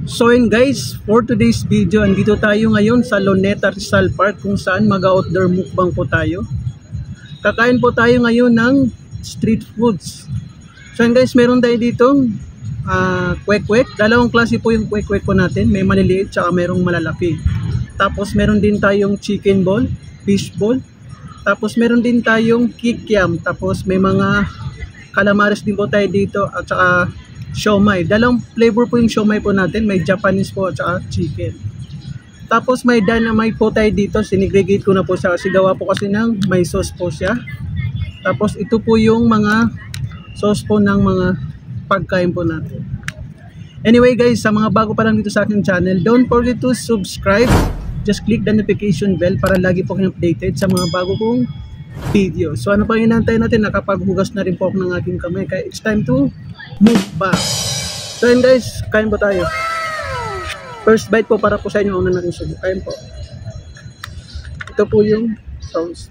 So yun guys, for today's video, andito tayo ngayon sa Luneta Rizal Park kung saan mag-outdoor mukbang po tayo. Kakain po tayo ngayon ng street foods. So yun guys, meron tayo dito kwek-kwek. Dalawang klase po yung kwek-kwek po natin. May maliliit tsaka merong malalaki. Tapos meron din tayong chicken ball, fish ball. Tapos meron din tayong kikiam. Tapos may mga calamares din po tayo dito at saka siomai. Dalawang flavor po yung siomai po natin. May Japanese po at saka chicken. Tapos may dynamite po tayo dito. Sinigregate ko na po siya kasi gawa po kasi ng may sauce po siya. Tapos ito po yung mga sauce po ng mga pagkain po natin. Anyway guys, sa mga bago pa lang dito sa aking channel, don't forget to subscribe. Just click the notification bell para lagi po kayong updated sa mga bago kong video. So ano pang inantay natin? Nakapaghugas na rin po ako ng aking kamay. Kaya it's time to move back. So yun guys, kain po tayo. First bite po para po sa inyo. Una natin subo. Kain po. Ito po yung sauce.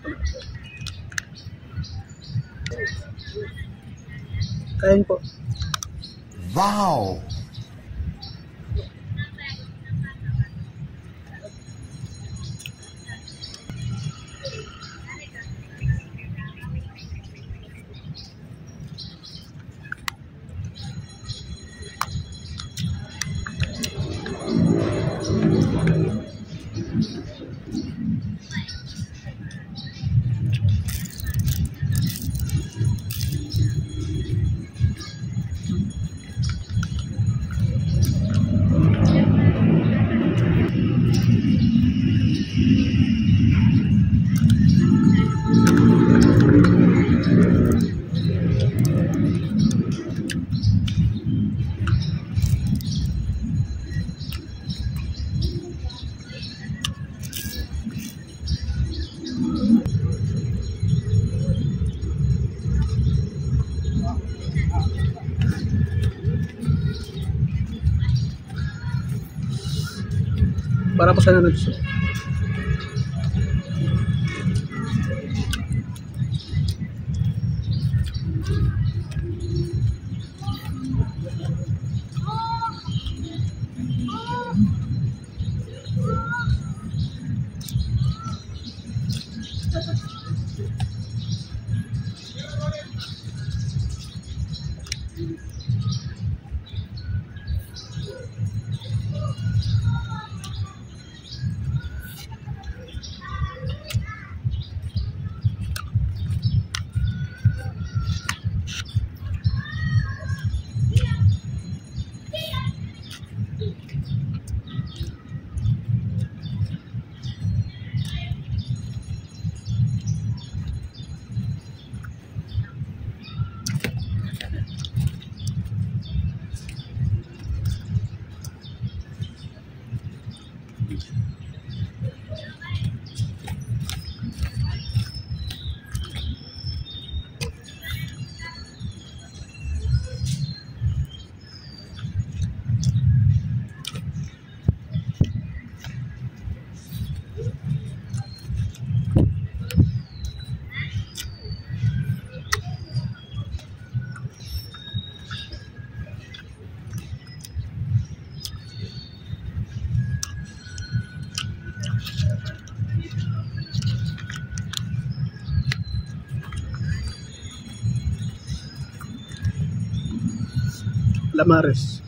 Kain po. Wow! Para po sa natin. Calamares.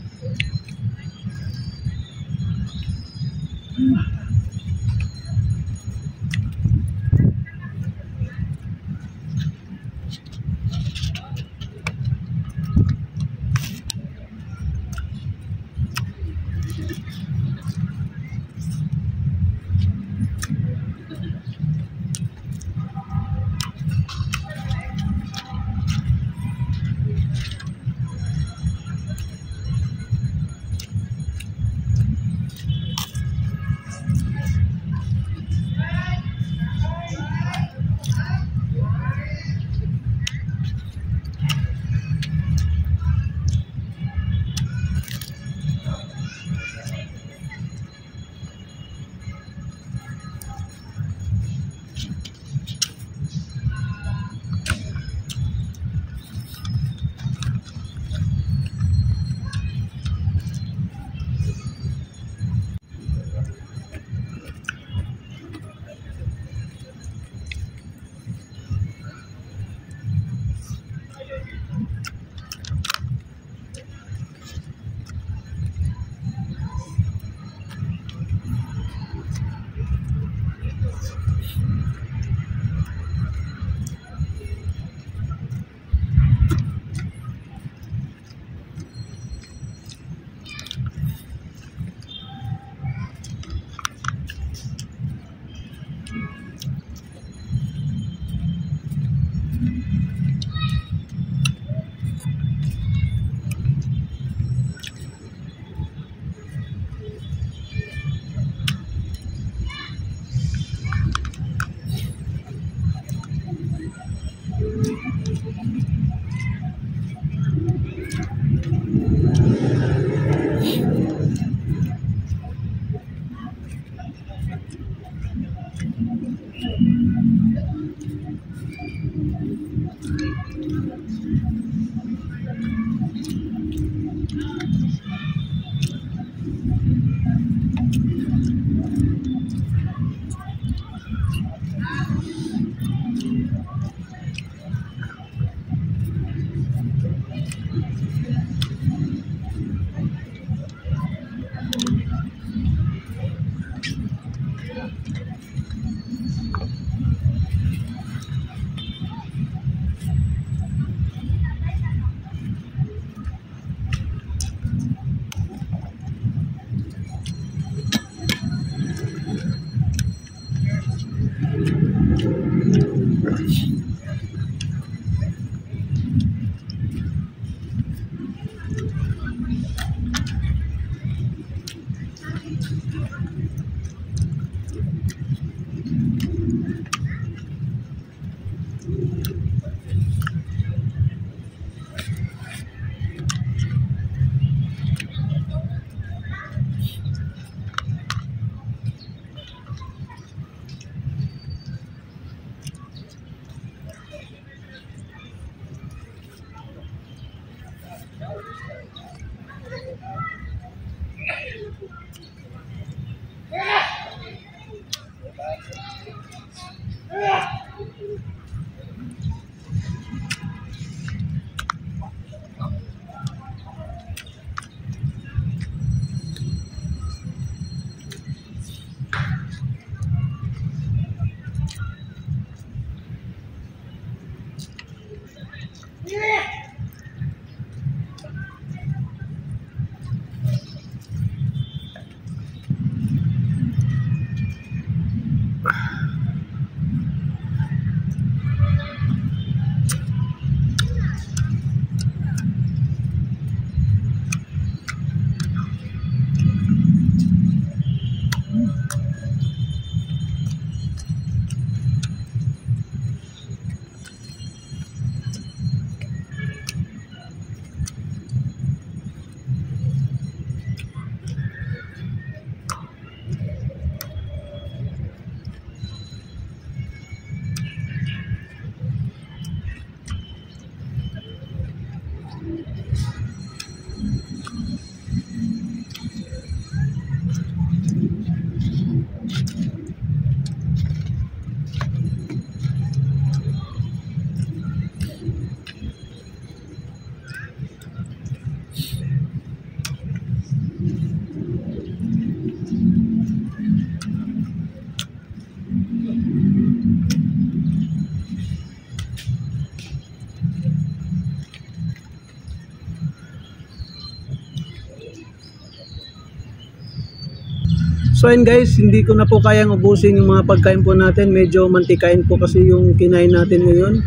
So ayun guys, hindi ko na po kayang ubusin yung mga pagkain po natin. Medyo mantikain po kasi yung kinain natin ngayon.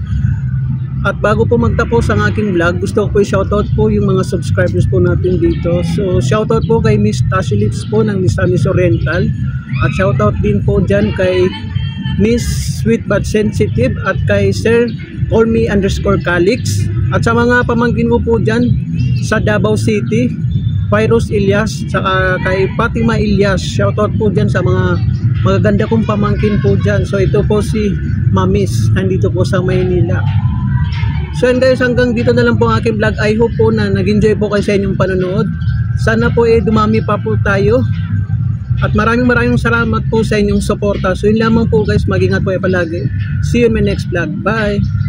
At bago po magtapos ang aking vlog, gusto ko po i-shoutout po yung mga subscribers po natin dito. So shoutout po kay Miss Tashy Lips po ng Misamis Oriental. At shoutout din po dyan kay Miss Sweet But Sensitive at kay Sir Colmy_Calix. At sa mga pamangkin ko po dyan sa Davao City, Pyros Ilyas, saka kay Fatima Ilyas. Shoutout po dyan sa mga magaganda kong pamangkin po dyan. So ito po si Mamis, nandito po sa Maynila. So and guys, hanggang dito na lang po ang aking vlog. I hope po na nag-enjoy po kayo sa inyong panonood. Sana po dumami pa po tayo. At maraming salamat po sa inyong suporta. So yun lamang po guys, mag-ingat po palagi. See you in my next vlog. Bye!